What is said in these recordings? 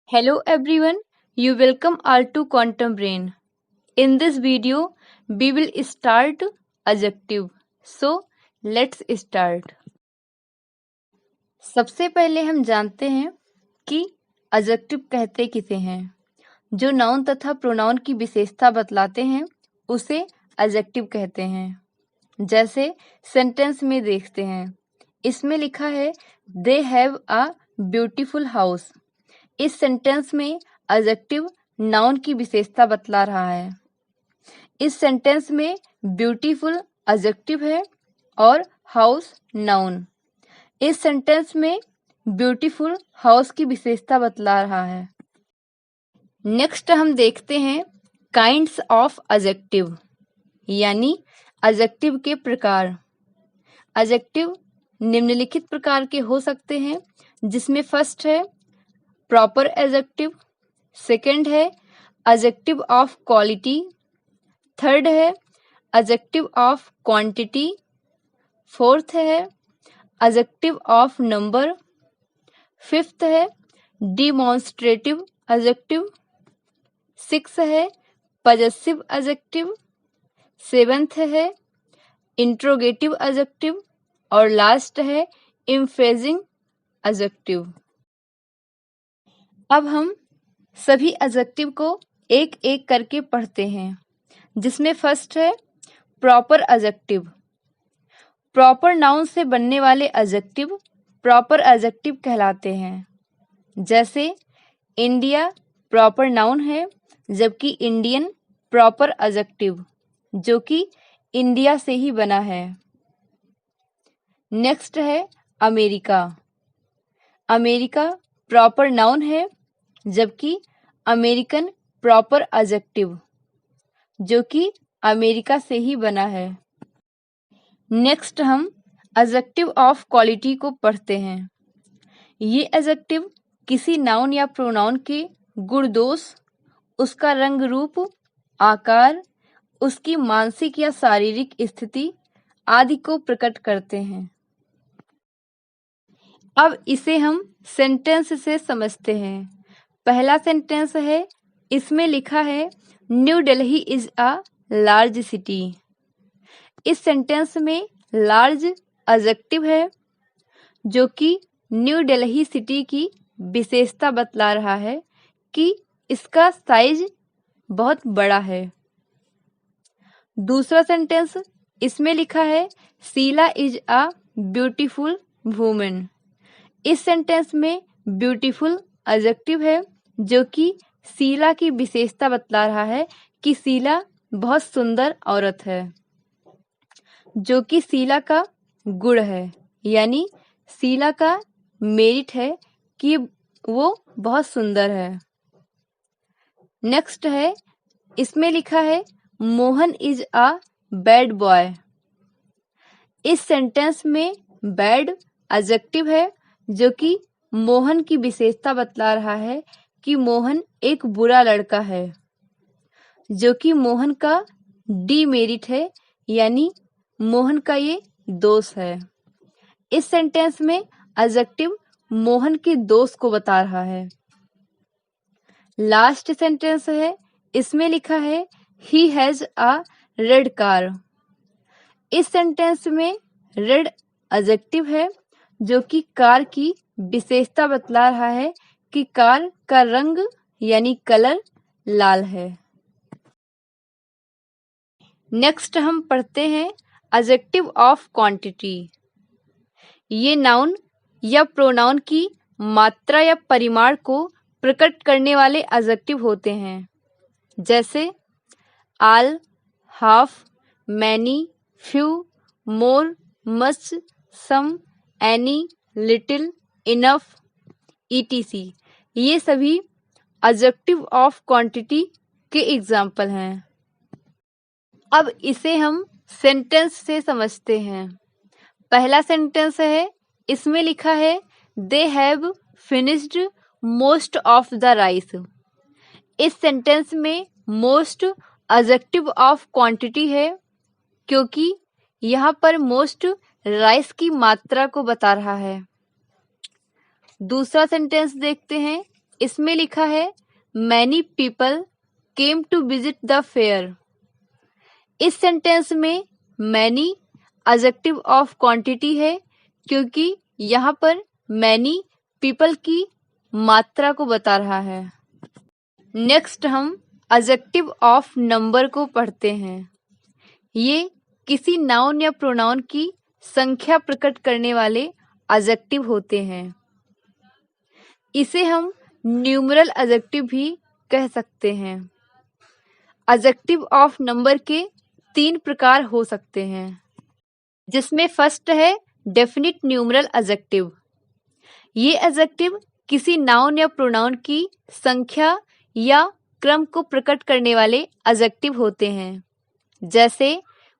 Hello everyone, you welcome all to Quantum Brain. In this video, we will start adjective. So, let's start. सबसे पहले हम जानते हैं कि adjective कहते किसे हैं। जो नाउन तथा प्रोनाउन की विशेषता बतलाते हैं उसे adjective कहते हैं। जैसे सेंटेंस में देखते हैं, इसमें लिखा है they have a beautiful house। इस सेंटेंस में एडजेक्टिव नाउन की विशेषता बतला रहा है। इस सेंटेंस में ब्यूटीफुल एडजेक्टिव है और हाउस नाउन। इस सेंटेंस में ब्यूटीफुल हाउस की विशेषता बतला रहा है। नेक्स्ट हम देखते हैं काइंड्स ऑफ एडजेक्टिव, यानी एडजेक्टिव के प्रकार। एडजेक्टिव निम्नलिखित प्रकार के हो सकते हैं, जिसमें फर्स्ट है प्रॉपर एडजेक्टिव, सेकंड है एडजेक्टिव ऑफ क्वालिटी, थर्ड है एडजेक्टिव ऑफ क्वांटिटी, फोर्थ है एडजेक्टिव ऑफ नंबर, फिफ्थ है डिमॉन्स्ट्रेटिव एडजेक्टिव, सिक्स है पजेसिव एडजेक्टिव, सेवेंथ है इंट्रोगेटिव एडजेक्टिव और लास्ट है एम्फेसिंग एडजेक्टिव। अब हम सभी एडजेक्टिव को एक एक करके पढ़ते हैं, जिसमें फर्स्ट है प्रॉपर एडजेक्टिव। प्रॉपर नाउन से बनने वाले एडजेक्टिव प्रॉपर एडजेक्टिव कहलाते हैं। जैसे इंडिया प्रॉपर नाउन है, जबकि इंडियन प्रॉपर एडजेक्टिव, जो कि इंडिया से ही बना है। नेक्स्ट है अमेरिका। अमेरिका प्रॉपर नाउन है, जबकि अमेरिकन प्रॉपर एडजेक्टिव, जो कि अमेरिका से ही बना है। नेक्स्ट हम एडजेक्टिव ऑफ क्वालिटी को पढ़ते हैं। ये एडजेक्टिव किसी नाउन या प्रोनाउन के गुण दोष, उसका रंग रूप, आकार, उसकी मानसिक या शारीरिक स्थिति आदि को प्रकट करते हैं। अब इसे हम सेंटेंस से समझते हैं। पहला सेंटेंस है, इसमें लिखा है new Delhi is a large city. इस सेंटेंस में लार्ज एडजेक्टिव है, जो कि न्यू दिल्ली सिटी की विशेषता बतला रहा है कि इसका साइज बहुत बड़ा है। दूसरा सेंटेंस, इसमें लिखा है Sheela is a beautiful woman. इस सेंटेंस में ब्यूटीफुल एडजेक्टिव है, जो कि शीला की विशेषता बतला रहा है कि शीला बहुत सुंदर औरत है, जो कि शीला का गुण है, यानी शीला का मेरिट है कि वो बहुत सुंदर है। नेक्स्ट है, इसमें लिखा है Mohan is a bad boy. इस सेंटेंस में बैड एडजेक्टिव है, जो कि मोहन की विशेषता बतला रहा है कि मोहन एक बुरा लड़का है, जो कि मोहन का डीमेरिट है, यानी मोहन का ये दोष है। इस सेंटेंस में एडजेक्टिव मोहन के दोष को बता रहा है। लास्ट सेंटेंस है, इसमें लिखा है he has a red car. इस सेंटेंस में रेड एडजेक्टिव है, जो कि कार की विशेषता बतला रहा है कि कार का रंग यानी कलर लाल है। नेक्स्ट हम पढ़ते हैं एडजेक्टिव ऑफ क्वांटिटी। ये नाउन या प्रोनाउन की मात्रा या परिमाण को प्रकट करने वाले एडजेक्टिव होते हैं। जैसे ऑल, हाफ, मैनी, फ्यू, मोर, मच, सम, एनी, लिटिल, इनफ, etc। ये सभी एडजेक्टिव ऑफ क्वांटिटी के एग्जाम्पल हैं। अब इसे हम सेंटेंस से समझते हैं। पहला सेंटेंस है, इसमें लिखा है they have finished most of the rice. इस सेंटेंस में मोस्ट एडजेक्टिव ऑफ क्वांटिटी है, क्योंकि यहाँ पर मोस्ट राइस की मात्रा को बता रहा है। दूसरा सेंटेंस देखते हैं, इसमें लिखा है many people came to visit the fair. इस सेंटेंस में मैनी एडजेक्टिव ऑफ क्वांटिटी है क्योंकि यहाँ पर मैनी पीपल की मात्रा को बता रहा है। नेक्स्ट हम एडजेक्टिव ऑफ नंबर को पढ़ते हैं। ये किसी नाउन या प्रोनाउन की संख्या प्रकट करने वाले एडजेक्टिव होते हैं। इसे हम न्यूमरल एडजेक्टिव भी कह सकते हैं। एडजेक्टिव ऑफ नंबर के 3 प्रकार हो सकते हैं, जिसमें फर्स्ट है डेफिनिट न्यूमरल एडजेक्टिव। ये एडजेक्टिव किसी नाउन या प्रोनाउन की संख्या या क्रम को प्रकट करने वाले एडजेक्टिव होते हैं, जैसे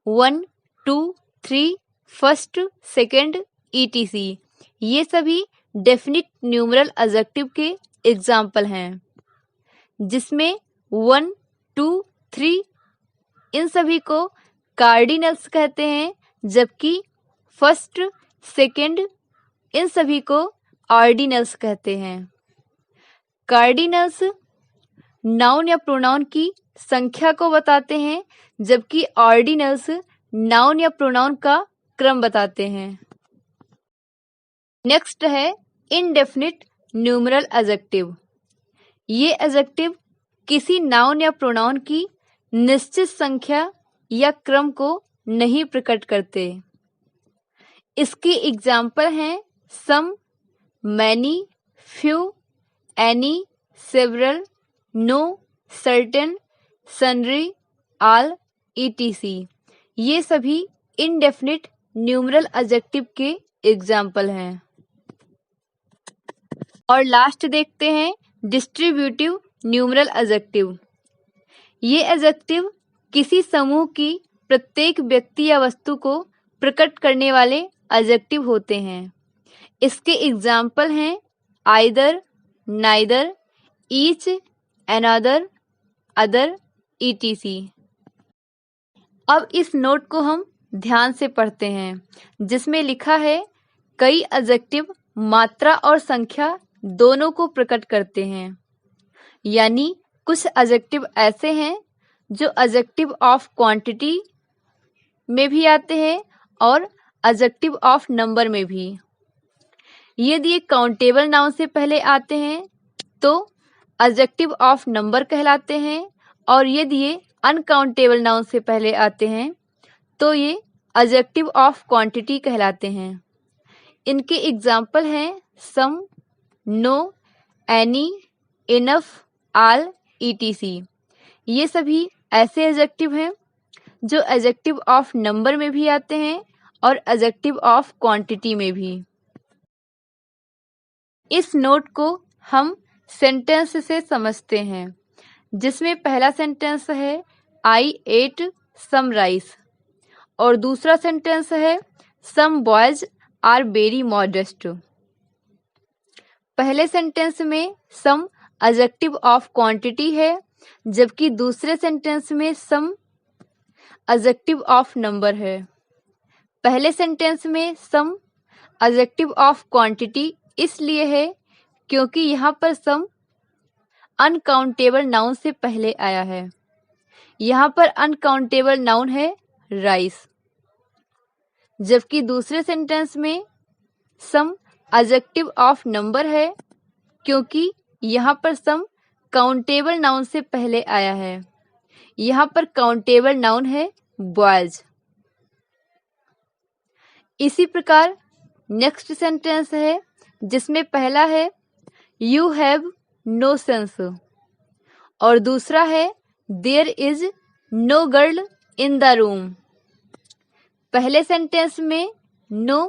1, 2, 3, फर्स्ट, सेकंड, etc। ये सभी डेफिनिट न्यूमरल एडजेक्टिव के एग्जाम्पल हैं, जिसमें 1, 2, 3 इन सभी को कार्डिनल्स कहते हैं, जबकि फर्स्ट, सेकंड इन सभी को ऑर्डिनल्स कहते हैं। कार्डिनल्स नाउन या प्रोनाउन की संख्या को बताते हैं, जबकि ऑर्डिनल्स नाउन या प्रोनाउन का क्रम बताते हैं। नेक्स्ट है इनडेफिनिट न्यूमरल एडजेक्टिव। ये एडजेक्टिव किसी नाउन या प्रोनाउन की निश्चित संख्या या क्रम को नहीं प्रकट करते। इसके एग्जाम्पल हैं some, many, few, any, several, no, certain, sundry, all, etc। ये सभी इनडेफिनिट न्यूमरल एडजेक्टिव के एग्जाम्पल हैं। और लास्ट देखते हैं डिस्ट्रीब्यूटिव न्यूमरल एडजेक्टिव। ये एडजेक्टिव किसी समूह की प्रत्येक व्यक्ति या वस्तु को प्रकट करने वाले एडजेक्टिव होते हैं। इसके एग्जाम्पल हैं either, neither, each, another, other, etc। अब इस नोट को हम ध्यान से पढ़ते हैं, जिसमें लिखा है कई एडजेक्टिव मात्रा और संख्या दोनों को प्रकट करते हैं। यानी कुछ एडजेक्टिव ऐसे हैं जो एडजेक्टिव ऑफ क्वांटिटी में भी आते हैं और एडजेक्टिव ऑफ नंबर में भी। यदि ये काउंटेबल नाउन से पहले आते हैं तो एडजेक्टिव ऑफ नंबर कहलाते हैं, और यदि ये अनकाउंटेबल नाउन से पहले आते हैं तो ये एडजेक्टिव ऑफ क्वांटिटी कहलाते हैं। इनके एग्जाम्पल हैं some, no, any, enough, all, etc। ये सभी ऐसे एडजेक्टिव हैं जो एडजेक्टिव ऑफ नंबर में भी आते हैं और एडजेक्टिव ऑफ क्वांटिटी में भी। इस नोट को हम सेंटेंस से समझते हैं, जिसमें पहला सेंटेंस है आई एट सम राइस और दूसरा सेंटेंस है some boys are very modest. पहले सेंटेंस में सम एडजेक्टिव ऑफ क्वांटिटी है, जबकि दूसरे सेंटेंस में सम एडजेक्टिव ऑफ नंबर है। पहले सेंटेंस में सम एडजेक्टिव ऑफ क्वांटिटी इसलिए है क्योंकि यहाँ पर सम अनकाउंटेबल नाउन से पहले आया है। यहाँ पर अनकाउंटेबल नाउन है राइस। जबकि दूसरे सेंटेंस में सम एडजेक्टिव ऑफ नंबर है क्योंकि यहाँ पर सम काउंटेबल नाउन से पहले आया है। यहाँ पर काउंटेबल नाउन है बॉयज। इसी प्रकार नेक्स्ट सेंटेंस है, जिसमें पहला है यू हैव नो सेंस और दूसरा है there is no girl in the room. पहले सेंटेंस में नो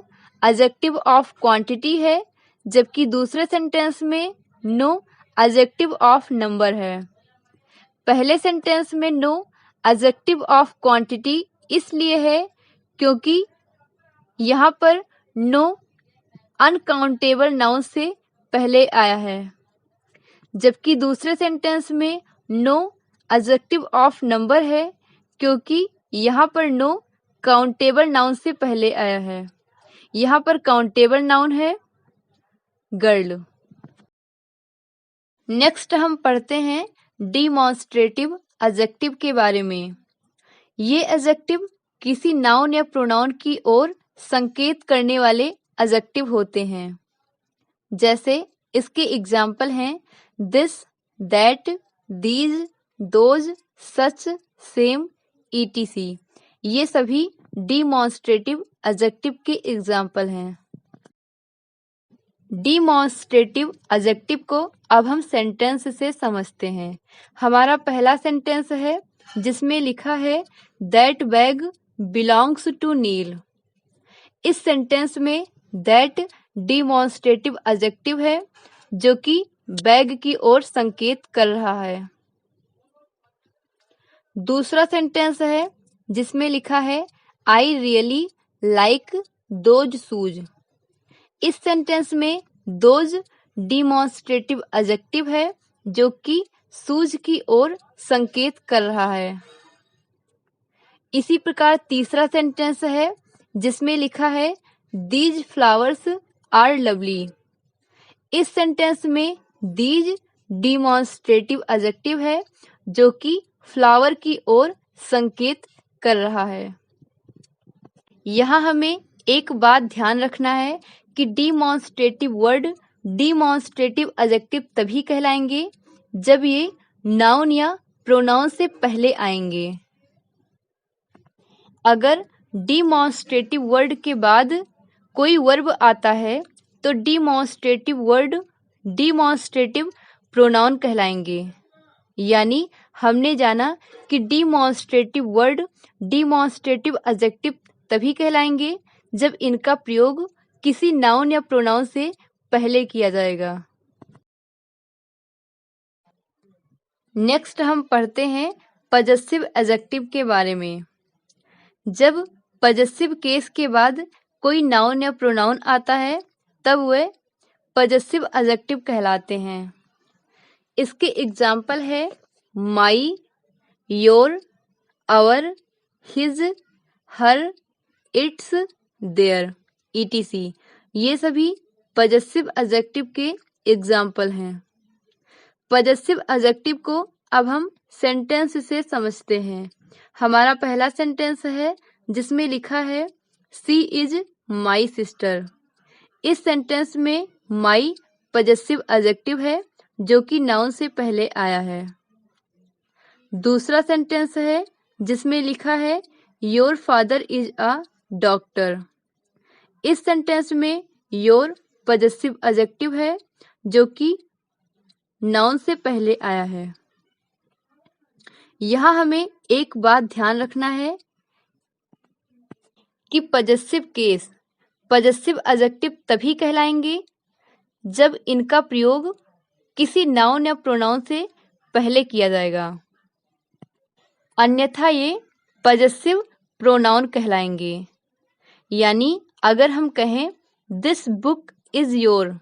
एडजेक्टिव ऑफ क्वांटिटी है, जबकि दूसरे सेंटेंस में नो एडजेक्टिव ऑफ नंबर है। पहले सेंटेंस में नो एडजेक्टिव ऑफ क्वांटिटी इसलिए है क्योंकि यहाँ पर नो अनकाउंटेबल नाउन से पहले आया है, जबकि दूसरे सेंटेंस में नो एडजेक्टिव ऑफ नंबर है क्योंकि यहाँ पर नो काउंटेबल नाउन से पहले आया है। यहाँ पर काउंटेबल नाउन है गर्ल। नेक्स्ट हम पढ़ते हैं डिमॉन्स्ट्रेटिव एडजेक्टिव के बारे में। ये एडजेक्टिव किसी नाउन या प्रोनाउन की ओर संकेत करने वाले एडजेक्टिव होते हैं। जैसे इसके एग्जाम्पल हैं this, that, these, those, such, same, etc। ये सभी डिमॉन्स्ट्रेटिव एडजेक्टिव के एग्जाम्पल हैं। डिमॉन्स्ट्रेटिव एडजेक्टिव को अब हम सेंटेंस से समझते हैं। हमारा पहला सेंटेंस है जिसमें लिखा है दैट बैग बिलोंग्स टू नील। इस सेंटेंस में दैट डिमॉन्स्ट्रेटिव एडजेक्टिव है जो कि बैग की ओर संकेत कर रहा है। दूसरा सेंटेंस है जिसमें लिखा है I really like those shoes. इस सेंटेंस में दोज डिमॉन्स्ट्रेटिव एडजेक्टिव है जो कि शूज की ओर संकेत कर रहा है। इसी प्रकार तीसरा सेंटेंस है जिसमें लिखा है दीज फ्लावर्स आर लवली। इस सेंटेंस में दीज डिमॉन्स्ट्रेटिव एडजेक्टिव है जो कि फ्लावर की ओर संकेत कर रहा है। यहाँ हमें एक बात ध्यान रखना है कि डिमॉन्स्ट्रेटिव वर्ड डिमॉन्स्ट्रेटिव एडजेक्टिव तभी कहलाएंगे जब ये नाउन या प्रोनाउन से पहले आएंगे। अगर डिमॉन्स्ट्रेटिव वर्ड के बाद कोई वर्ब आता है तो डिमॉन्स्ट्रेटिव वर्ड डिमॉन्स्ट्रेटिव प्रोनाउन कहलाएंगे। यानी हमने जाना कि डिमॉन्स्ट्रेटिव वर्ड डिमॉन्स्ट्रेटिव एडजेक्टिव तभी कहलाएंगे जब इनका प्रयोग किसी नाउन या प्रोनाउन से पहले किया जाएगा। नेक्स्ट हम पढ़ते हैं पजेसिव एडजेक्टिव के बारे में। जब पजेसिव केस के बाद कोई नाउन या प्रोनाउन आता है तब वे पजेसिव एडजेक्टिव कहलाते हैं। इसके एग्जाम्पल है my, your, our, his, her, its, their, etc। ये सभी पजेसिव एडजेक्टिव के एग्जाम्पल हैं। पजेसिव एडजेक्टिव को अब हम सेंटेंस से समझते हैं। हमारा पहला सेंटेंस है जिसमें लिखा है सी इज माई सिस्टर। इस सेंटेंस में माई पजेसिव एडजेक्टिव है जो कि नाउन से पहले आया है। दूसरा सेंटेंस है जिसमें लिखा है your father is a doctor. इस सेंटेंस में योर पजेसिव एडजेक्टिव है जो कि नाउन से पहले आया है। यहाँ हमें एक बात ध्यान रखना है कि पजेसिव केस पजेसिव एडजेक्टिव तभी कहलाएंगे जब इनका प्रयोग किसी नाउन या प्रोनाउन से पहले किया जाएगा, अन्यथा ये पजेसिव प्रोनाउन कहलाएंगे। यानी अगर हम कहें दिस बुक इज योर,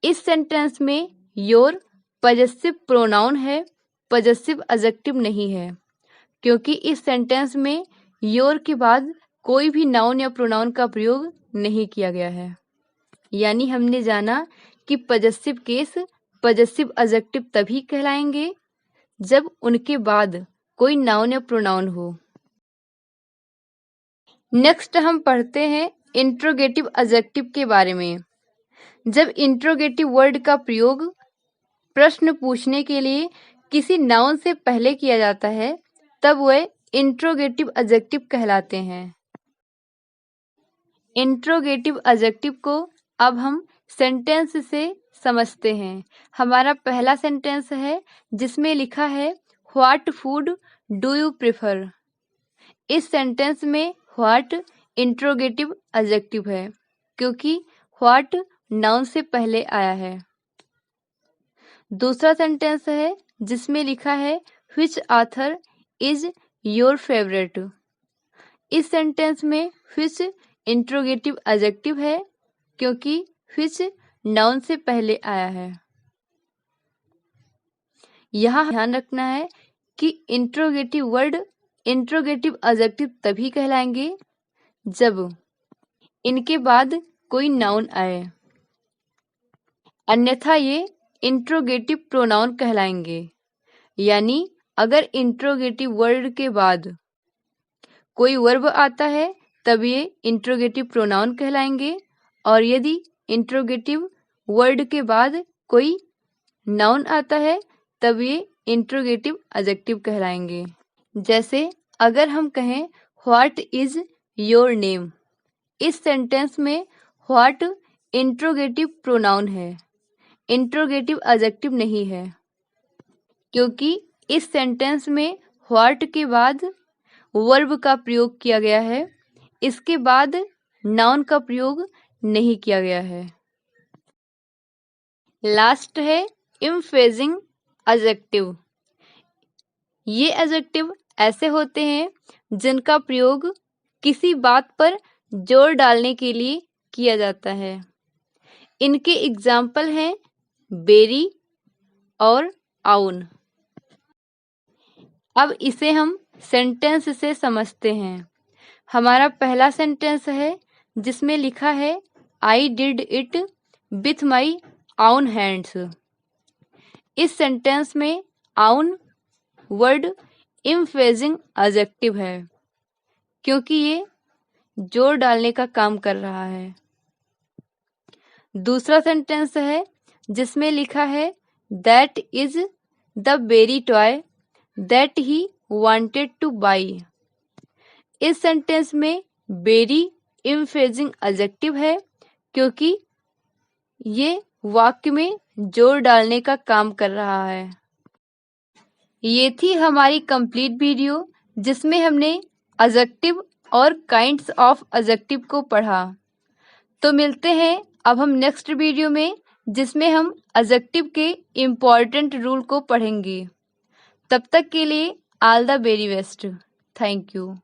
इस सेंटेंस में योर पजेसिव प्रोनाउन है, पजेसिव एडजेक्टिव नहीं है, क्योंकि इस सेंटेंस में योर के बाद कोई भी नाउन या प्रोनाउन का प्रयोग नहीं किया गया है। यानी हमने जाना कि पजेसिव केस पजेसिव एडजेक्टिव तभी कहलाएंगे जब उनके बाद कोई नाउन या प्रोनाउन हो। नेक्स्ट हम पढ़ते हैं इंट्रोगेटिव एडजेक्टिव के बारे में। जब इंट्रोगेटिव वर्ड का प्रयोग प्रश्न पूछने के लिए किसी नाउन से पहले किया जाता है तब वह इंट्रोगेटिव एडजेक्टिव कहलाते हैं। इंट्रोगेटिव एडजेक्टिव को अब हम सेंटेंस से समझते हैं। हमारा पहला सेंटेंस है जिसमें लिखा है what food do you prefer. इस सेंटेंस में व्हाट इंट्रोगेटिव एडजेक्टिव है क्योंकि व्हाट नाउन से पहले आया है। दूसरा सेंटेंस है जिसमें लिखा है which author is your favourite. इस सेंटेंस में व्हिच इंट्रोगेटिव एडजेक्टिव है क्योंकि व्हिच नाउन से पहले आया है। यहाँ ध्यान रखना है कि इंट्रोगेटिव वर्ड इंट्रोगेटिव एडजेक्टिव तभी कहलाएंगे जब इनके बाद कोई नाउन आए, अन्यथा ये इंट्रोगेटिव प्रोनाउन कहलाएंगे। यानी अगर इंट्रोगेटिव वर्ड के बाद कोई वर्ब आता है तब ये इंट्रोगेटिव प्रोनाउन कहलाएंगे, और यदि इंट्रोगेटिव वर्ड के बाद कोई नाउन आता है तब ये इंट्रोगेटिव एडजेक्टिव कहलाएंगे। जैसे अगर हम कहें व्हाट इज योर नेम, इस सेंटेंस में व्हाट इंट्रोगेटिव प्रोनाउन है, इंट्रोगेटिव एडजेक्टिव नहीं है, क्योंकि इस सेंटेंस में व्हाट के बाद वर्ब का प्रयोग किया गया है, इसके बाद नाउन का प्रयोग नहीं किया गया है। लास्ट है इम्फेजिंग एडजेक्टिव। ये एडजेक्टिव ऐसे होते हैं जिनका प्रयोग किसी बात पर जोर डालने के लिए किया जाता है। इनके एग्जाम्पल हैं बेरी और आउन। अब इसे हम सेंटेंस से समझते हैं। हमारा पहला सेंटेंस है जिसमें लिखा है I did it with my आउन हैंड्स। इस सेंटेंस में आउन वर्ड इम्फेजिंग एडजेक्टिव है, क्योंकि ये जोर डालने का काम कर रहा है। दूसरा सेंटेंस है जिसमें लिखा है that is the very toy that he wanted to buy. इस सेंटेंस में बेरी इम्फेजिंग एडजेक्टिव है, क्योंकि ये वाक्य में जोर डालने का काम कर रहा है। ये थी हमारी कंप्लीट वीडियो जिसमें हमने एडजेक्टिव और काइंड्स ऑफ एडजेक्टिव को पढ़ा। तो मिलते हैं अब हम नेक्स्ट वीडियो में, जिसमें हम एडजेक्टिव के इम्पॉर्टेंट रूल को पढ़ेंगे। तब तक के लिए all the very best. Thank you.